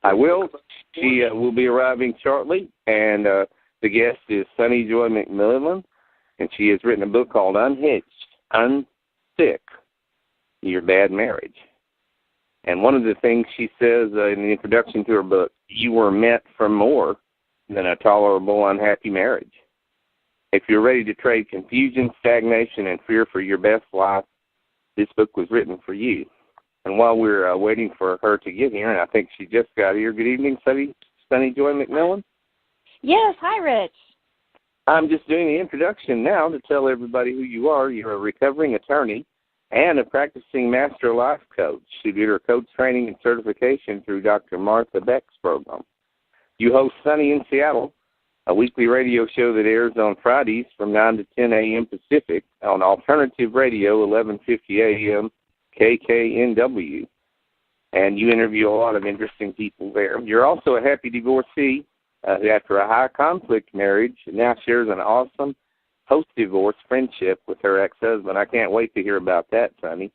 I will. She will be arriving shortly, and the guest is Sunny Joy McMILLAN, and she has written a book called Unhitched, Unsick, Your Bad Marriage. And one of the things she says in the introduction to her book, you were meant for more than a tolerable, unhappy marriage. If you're ready to trade confusion, stagnation, and fear for your best life, this book was written for you. And while we're waiting for her to get here, and I think she just got here, good evening, Sunny Joy McMILLAN. Yes, hi, Rich. I'm just doing the introduction now to tell everybody who you are. You're a recovering attorney and a practicing master life coach who did her coach training and certification through Dr. Martha Beck's program. You host Sunny in Seattle, a weekly radio show that airs on Fridays from 9 to 10 a.m. Pacific on Alternative Radio, 1150 a.m. KKNW. And you interview a lot of interesting people there. You're also a happy divorcee who, after a high-conflict marriage, now shares an awesome post-divorce friendship with her ex-husband. I can't wait to hear about that, Sunny.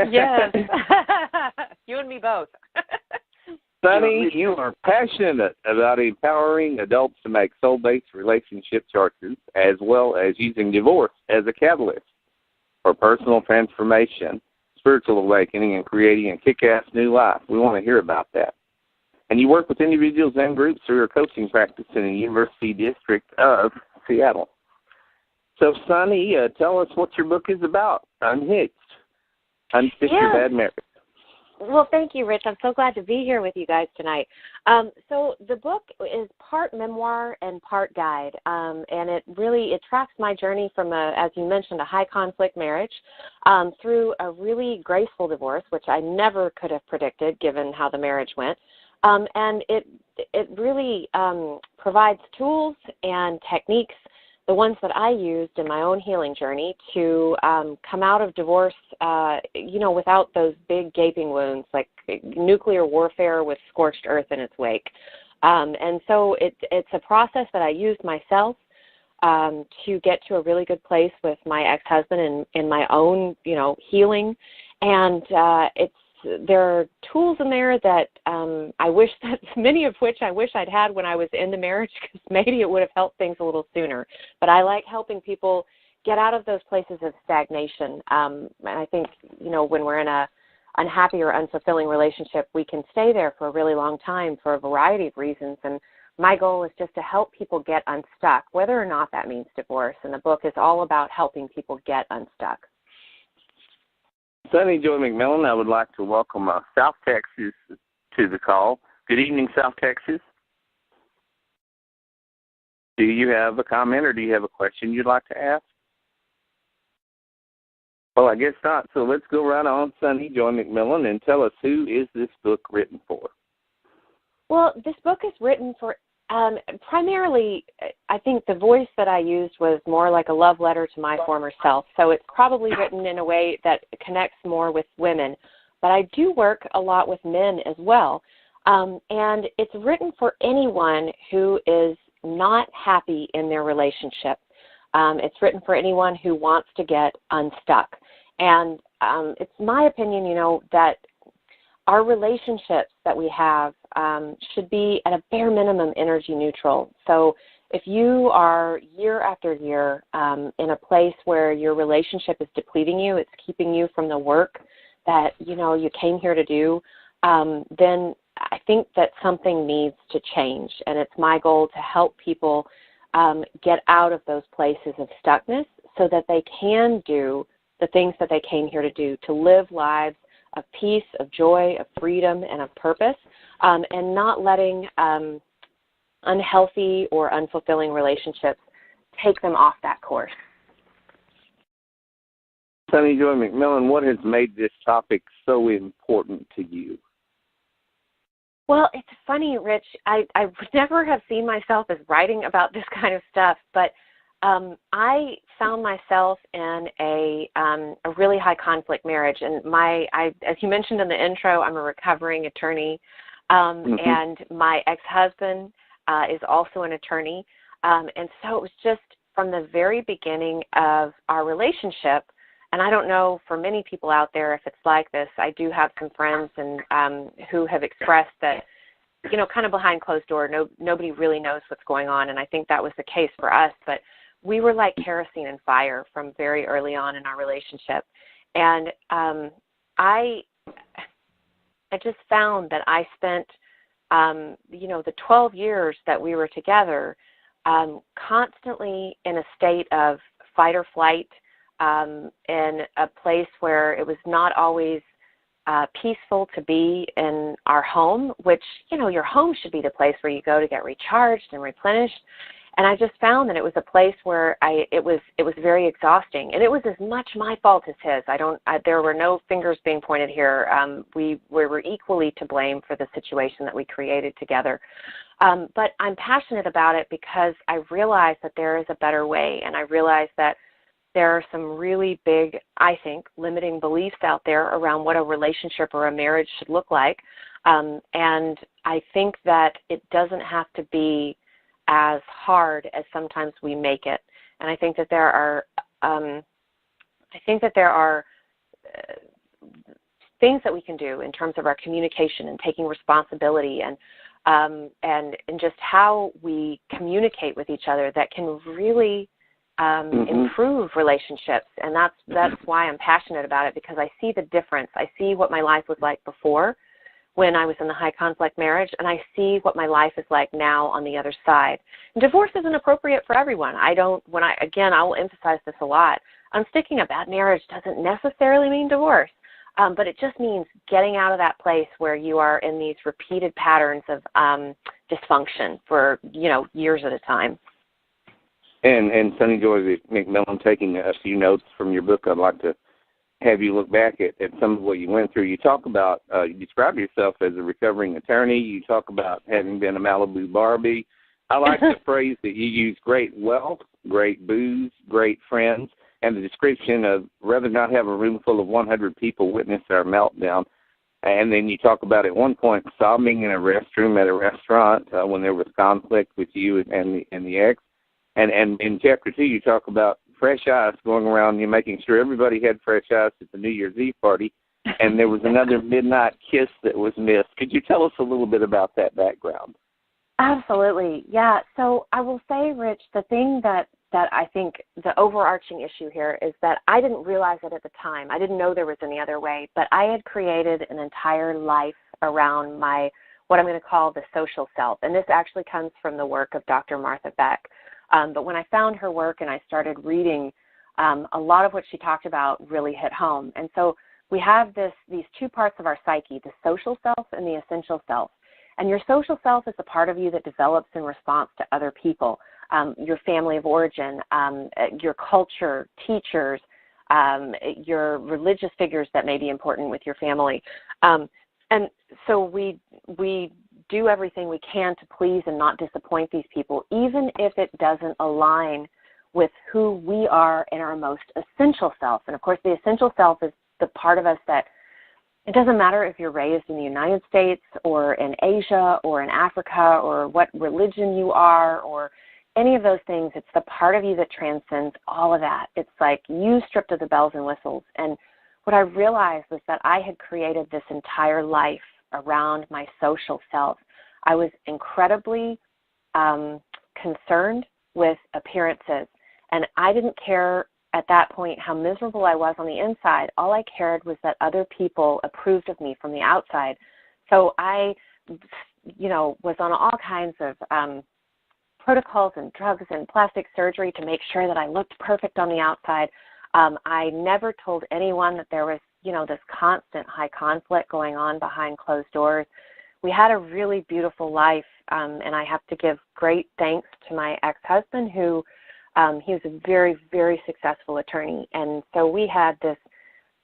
Yes. You and me both. Sunny, you are passionate about empowering adults to make soul-based relationship choices, as well as using divorce as a catalyst for personal transformation, spiritual awakening, and creating a kick-ass new life. We want to hear about that. And you work with individuals and groups through your coaching practice in the University District of Seattle. So, Sunny, tell us what your book is about, Unhitched, Unfit Your Bad Marriage. Well, thank you, Rich. I'm so glad to be here with you guys tonight. So the book is part memoir and part guide, and it tracks my journey from, as you mentioned, a high-conflict marriage through a really graceful divorce, which I never could have predicted given how the marriage went. And it really provides tools and techniques, the ones that I used in my own healing journey, to come out of divorce, without those big gaping wounds, like nuclear warfare with scorched earth in its wake. And so it's a process that I used myself to get to a really good place with my ex-husband in my own, healing. And there are tools in there that I wish that many of which I wish I'd had when I was in the marriage, because maybe it would have helped things a little sooner. But I like helping people get out of those places of stagnation. And I think, when we're in a unhappy or unfulfilling relationship, we can stay there for a really long time for a variety of reasons. And my goal is just to help people get unstuck, whether or not that means divorce. And the book is all about helping people get unstuck. Sunny Joy McMILLAN, I would like to welcome South Texas to the call. Good evening, South Texas. Do you have a comment or do you have a question you'd like to ask? Well, I guess not. So let's go right on, Sunny Joy McMILLAN, and tell us, who is this book written for? Well, this book is written for primarily, I think the voice that I used was more like a love letter to my former self. So it's probably written in a way that connects more with women. But I do work a lot with men as well. And it's written for anyone who is not happy in their relationship. It's written for anyone who wants to get unstuck. And it's my opinion, that our relationships that we have should be at a bare minimum energy neutral. So if you are year after year in a place where your relationship is depleting you, it's keeping you from the work that, you came here to do, then I think that something needs to change. And it's my goal to help people get out of those places of stuckness so that they can do the things that they came here to do, to live lives of peace, of joy, of freedom, and of purpose, and not letting unhealthy or unfulfilling relationships take them off that course. Sunny Joy McMILLAN, what has made this topic so important to you? Well, it's funny, Rich. I would never have seen myself as writing about this kind of stuff, but I found myself in a really high conflict marriage, and as you mentioned in the intro, I'm a recovering attorney, and my ex-husband is also an attorney, and so it was just from the very beginning of our relationship, I don't know for many people out there if it's like this. I do have some friends and who have expressed that, you know, kind of behind closed door, nobody really knows what's going on, and I think that was the case for us. But we were like kerosene and fire from very early on in our relationship, and I just found that I spent, you know, the 12 years that we were together constantly in a state of fight or flight, in a place where it was not always peaceful to be in our home, which, you know, your home should be the place where you go to get recharged and replenished. And I just found that it was a place where it was very exhausting, and it was as much my fault as his. There were no fingers being pointed here. We were equally to blame for the situation that we created together. But I'm passionate about it because I realize that there is a better way, and I realize that there are some really big, I think, limiting beliefs out there around what a relationship or a marriage should look like. And I think that it doesn't have to be as hard as sometimes we make it. And I think that there are things that we can do in terms of our communication and taking responsibility and just how we communicate with each other that can really improve relationships. And that's why I'm passionate about it, because I see the difference. I see what my life was like before when I was in the high conflict marriage, and I see what my life is like now on the other side. And divorce isn't appropriate for everyone. I will emphasize this a lot. Unsticking a bad marriage doesn't necessarily mean divorce, but it just means getting out of that place where you are in these repeated patterns of dysfunction for, you know, years at a time. And Sonny Joy McMILLAN, taking a few notes from your book, I'd like to have you look back at some of what you went through. You talk about, you describe yourself as a recovering attorney. You talk about having been a Malibu Barbie. I like the phrase that you use: great wealth, great booze, great friends, and the description of rather not have a room full of 100 people witness our meltdown. And then you talk about at one point sobbing in a restroom at a restaurant when there was conflict with you and the ex. And in Chapter 2, you talk about fresh ice going around, you making sure everybody had fresh ice at the New Year's Eve party, and there was another midnight kiss that was missed. Could you tell us a little bit about that background? Absolutely, yeah. So I will say, Rich, the thing that I think the overarching issue here is that I didn't realize it at the time. I didn't know there was any other way, but I had created an entire life around what I'm going to call the social self, and this actually comes from the work of Dr. Martha Beck. But when I found her work and I started reading, a lot of what she talked about really hit home. And so we have these two parts of our psyche, the social self and the essential self. And your social self is the part of you that develops in response to other people, your family of origin, your culture, teachers, your religious figures that may be important with your family. And so we do everything we can to please and not disappoint these people, even if it doesn't align with who we are in our most essential self. And of course, the essential self is the part of us that it doesn't matter if you're raised in the United States or in Asia or in Africa or what religion you are or any of those things. It's the part of you that transcends all of that. It's like you stripped of the bells and whistles. And what I realized was that I had created this entire life around my social self. I was incredibly concerned with appearances, and I didn't care at that point how miserable I was on the inside. All I cared was that other people approved of me from the outside. So I, was on all kinds of protocols and drugs and plastic surgery to make sure that I looked perfect on the outside. I never told anyone that there was this constant high conflict going on behind closed doors. We had a really beautiful life, and I have to give great thanks to my ex-husband who he was a very, very successful attorney. And so we had this,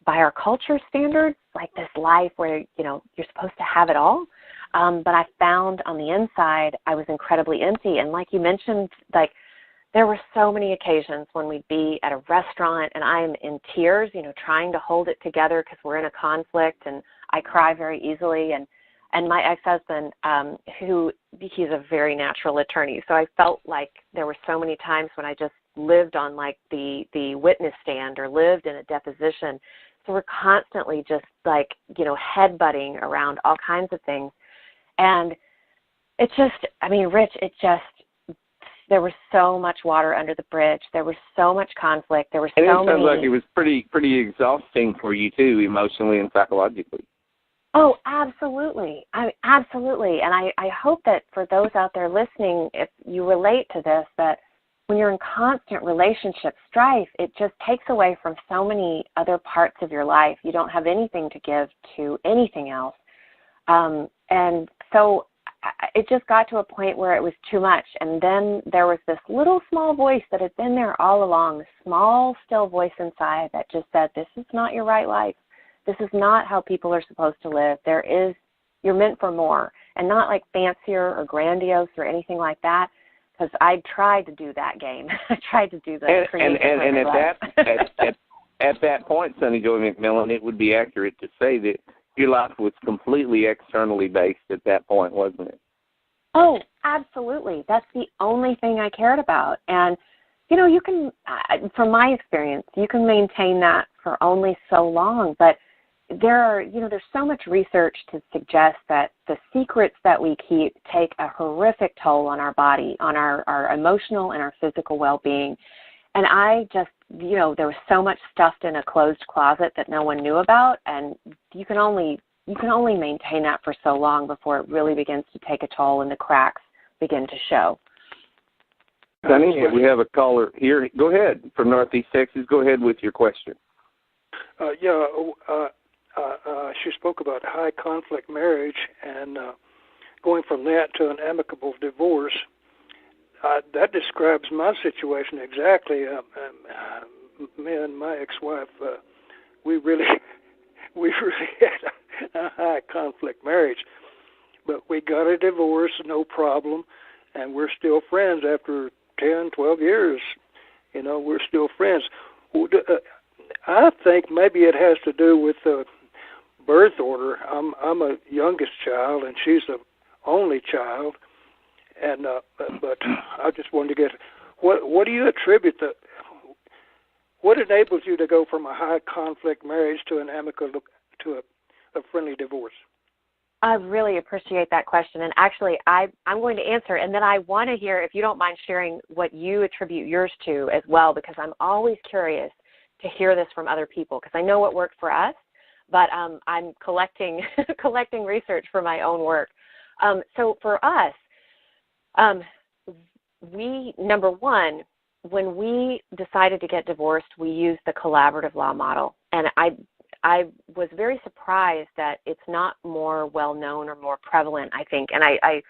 by our culture standards, like this life where, you're supposed to have it all. But I found on the inside I was incredibly empty. And like you mentioned, there were so many occasions when we'd be at a restaurant and I'm in tears, trying to hold it together because we're in a conflict, and I cry very easily. And my ex-husband, he's a very natural attorney, so I felt like there were so many times when I just lived on like the witness stand or lived in a deposition. So we're constantly just like, headbutting around all kinds of things. And it's just, Rich, there was so much water under the bridge. There was so much conflict. There were so many. And it sounds like it was pretty exhausting for you too, emotionally and psychologically. Oh, absolutely. Absolutely. And I hope that for those out there listening, if you relate to this, that when you're in constant relationship strife, it just takes away from so many other parts of your life. You don't have anything to give to anything else. And so it just got to a point where it was too much. And then there was this little small voice that had been there all along, this small, still voice inside that just said, this is not your right life. This is not how people are supposed to live. You're meant for more, and not like fancier or grandiose or anything like that. Because I tried to do that game. I tried to do the at that point, Sonny Joy McMillan, it would be accurate to say that your life was completely externally based at that point, wasn't it? Oh, absolutely. That's the only thing I cared about. And, you can, from my experience, you can maintain that for only so long. But there's so much research to suggest that the secrets that we keep take a horrific toll on our body, on our emotional and our physical well-being. And I just, there was so much stuffed in a closed closet that no one knew about, and you can only maintain that for so long before it really begins to take a toll and the cracks begin to show. Sonny, we have a caller here. Go ahead, from Northeast Texas. Go ahead with your question. She spoke about high conflict marriage and going from that to an amicable divorce. That describes my situation exactly. Me and my ex-wife, we really had a high conflict marriage, but we got a divorce, no problem, and we're still friends after 10, 12 years. We're still friends. I think maybe it has to do with the birth order. I'm a youngest child, and she's the only child. And but I just wanted to get what do you attribute what enables you to go from a high conflict marriage to an amicable to a friendly divorce? I really appreciate that question, and actually I'm going to answer, and then I want to hear, if you don't mind sharing what you attribute yours to as well, because I'm always curious to hear this from other people, because I know what worked for us, but I'm collecting research for my own work. So for us, we, number one, when we decided to get divorced, we used the collaborative law model, and I was very surprised that it's not more well known or more prevalent, I think, and I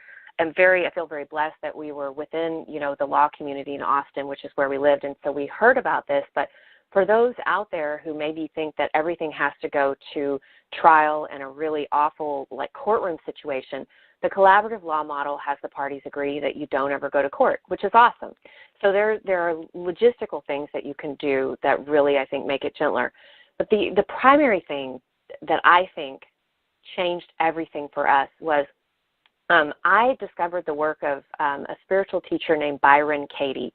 feel very blessed that we were within, the law community in Austin, which is where we lived, and so we heard about this. But for those out there who maybe think that everything has to go to trial and a really awful courtroom situation, the collaborative law model has the parties agree that you don't ever go to court, which is awesome. So there are logistical things that you can do that really, I think, make it gentler. But the primary thing that I think changed everything for us was I discovered the work of a spiritual teacher named Byron Katie.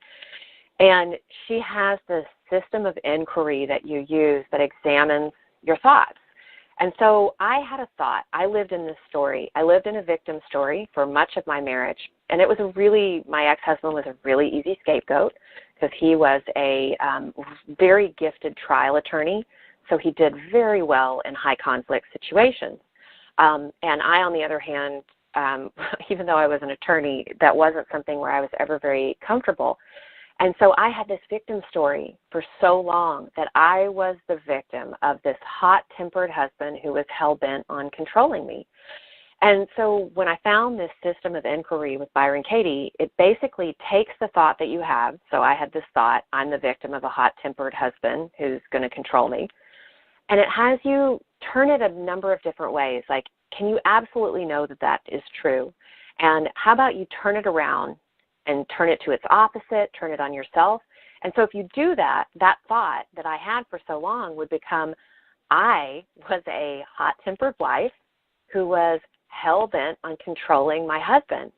And she has this system of inquiry that you use that examines your thoughts. And so I had a thought. I lived in this story. I lived in a victim story for much of my marriage. And it was my ex-husband was a really easy scapegoat because he was a very gifted trial attorney. So he did very well in high conflict situations. And I, on the other hand, even though I was an attorney, that wasn't something where I was ever very comfortable. And so I had this victim story for so long that I was the victim of this hot-tempered husband who was hell-bent on controlling me. And so when I found this system of inquiry with Byron Katie, it basically takes the thought that you have. So I had this thought, I'm the victim of a hot-tempered husband who's going to control me. And it has you turn it a number of different ways. Like, can you absolutely know that that is true? And how about you turn it around and turn it to its opposite, turn it on yourself? And so if you do that, that thought that I had for so long would become, I was a hot-tempered wife who was hell-bent on controlling my husband.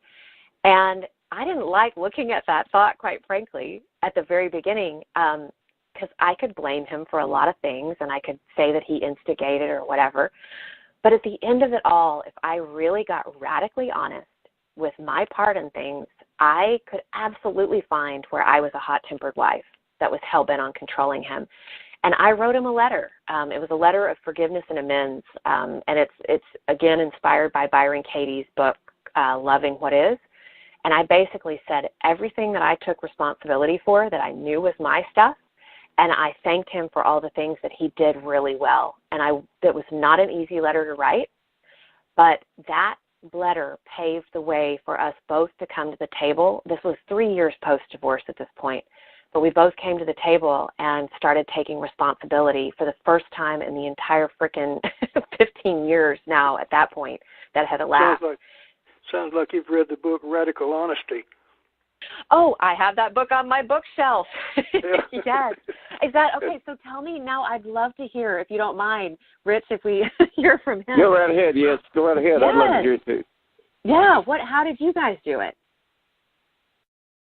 And I didn't like looking at that thought, quite frankly, at the very beginning, because I could blame him for a lot of things, and I could say that he instigated or whatever. But at the end of it all, if I really got radically honest with my part in things, I could absolutely find where I was a hot-tempered wife that was hell-bent on controlling him. And I wrote him a letter. It was a letter of forgiveness and amends, and it's again inspired by Byron Katie's book, Loving What Is. And I basically said everything that I took responsibility for that I knew was my stuff, and I thanked him for all the things that he did really well. And it was not an easy letter to write, but that letter paved the way for us both to come to the table. This was 3 years post-divorce at this point, but we both came to the table and started taking responsibility for the first time in the entire frickin' 15 years now at that point that had elapsed. Sounds like you've read the book Radical Honesty. Oh, I have that book on my bookshelf. Yeah. Yes. Is that okay? So tell me now. I'd love to hear, if you don't mind, Rich, if we hear from him. Go right ahead. Yes, go right ahead. Yes. I'd love to hear it too. Yeah. How did you guys do it?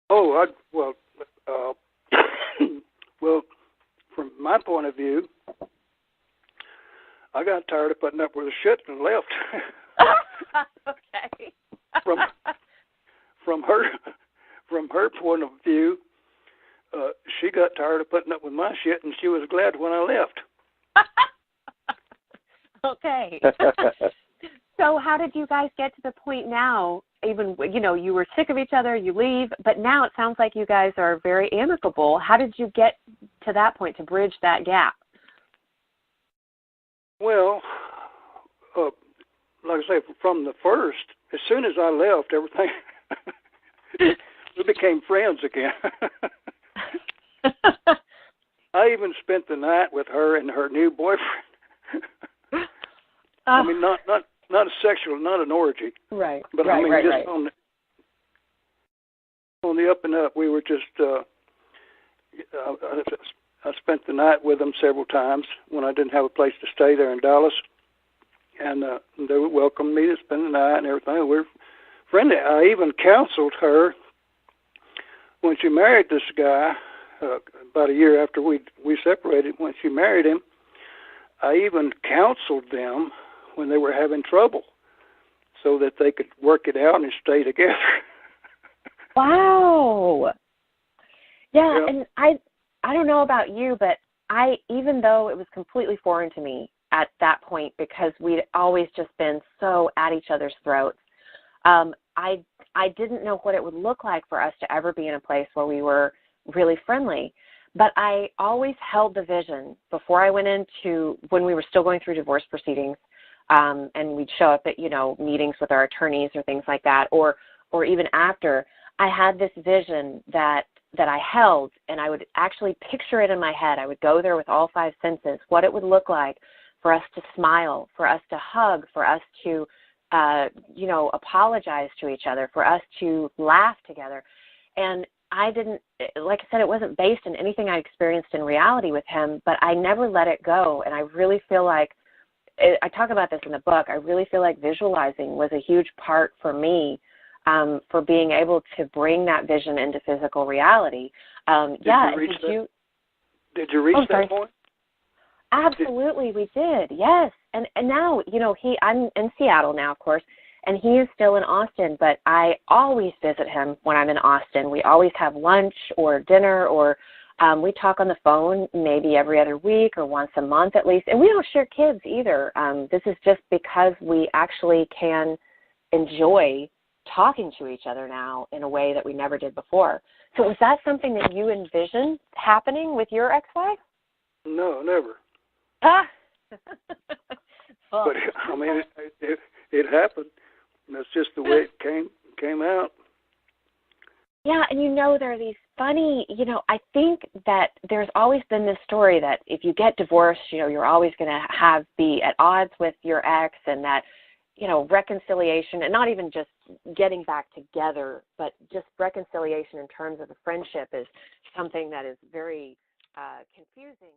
Oh, well, from my point of view, I got tired of putting up with the shit and left. Okay. From her point of view, she got tired of putting up with my shit, and she was glad when I left. Okay. So how did you guys get to the point now? Even, you were sick of each other, you leave, but now it sounds like you guys are very amicable. How did you get to that point, to bridge that gap? Well, like I say, from the first, as soon as I left, everything, we became friends again. I even spent the night with her and her new boyfriend. I mean, not a sexual, not an orgy. Right. But right, I mean, right, just right. on the up and up, we were just. I spent the night with them several times when I didn't have a place to stay there in Dallas, and they would welcome me to spend the night and everything. We're friendly. I even counseled her when she married this guy. About a year after we separated, when she married him, I even counseled them when they were having trouble, so that they could work it out and stay together. Wow. Yeah, Yeah. and I don't know about you, but even though it was completely foreign to me at that point because we'd always just been so at each other's throats, I didn't know what it would look like for us to ever be in a place where we were really friendly. But I always held the vision before I went into, when we were still going through divorce proceedings, and we'd show up at, meetings with our attorneys or things like that, or even after, I had this vision that I held, and I would actually picture it in my head. I would go there with all five senses, what it would look like for us to smile, for us to hug, for us to, apologize to each other, for us to laugh together. And I didn't, like I said, it wasn't based in anything I experienced in reality with him, but I never let it go. And I really feel like, I talk about this in the book, I really feel like visualizing was a huge part for me, for being able to bring that vision into physical reality. Did you reach that point? Absolutely, we did, yes. And now, I'm in Seattle now, of course, and he is still in Austin, but I always visit him when I'm in Austin. We always have lunch or dinner, or we talk on the phone maybe every other week or once a month at least. And we don't share kids either. This is just because we actually can enjoy talking to each other now in a way that we never did before. So was that something that you envisioned happening with your ex-wife? No, never. Ah! But I mean, it happened. That's just the way it came out. Yeah, and there are these funny, I think that there's always been this story that if you get divorced, you're always going to be at odds with your ex, and that, reconciliation, and not even just getting back together, but just reconciliation in terms of a friendship is something that is very confusing.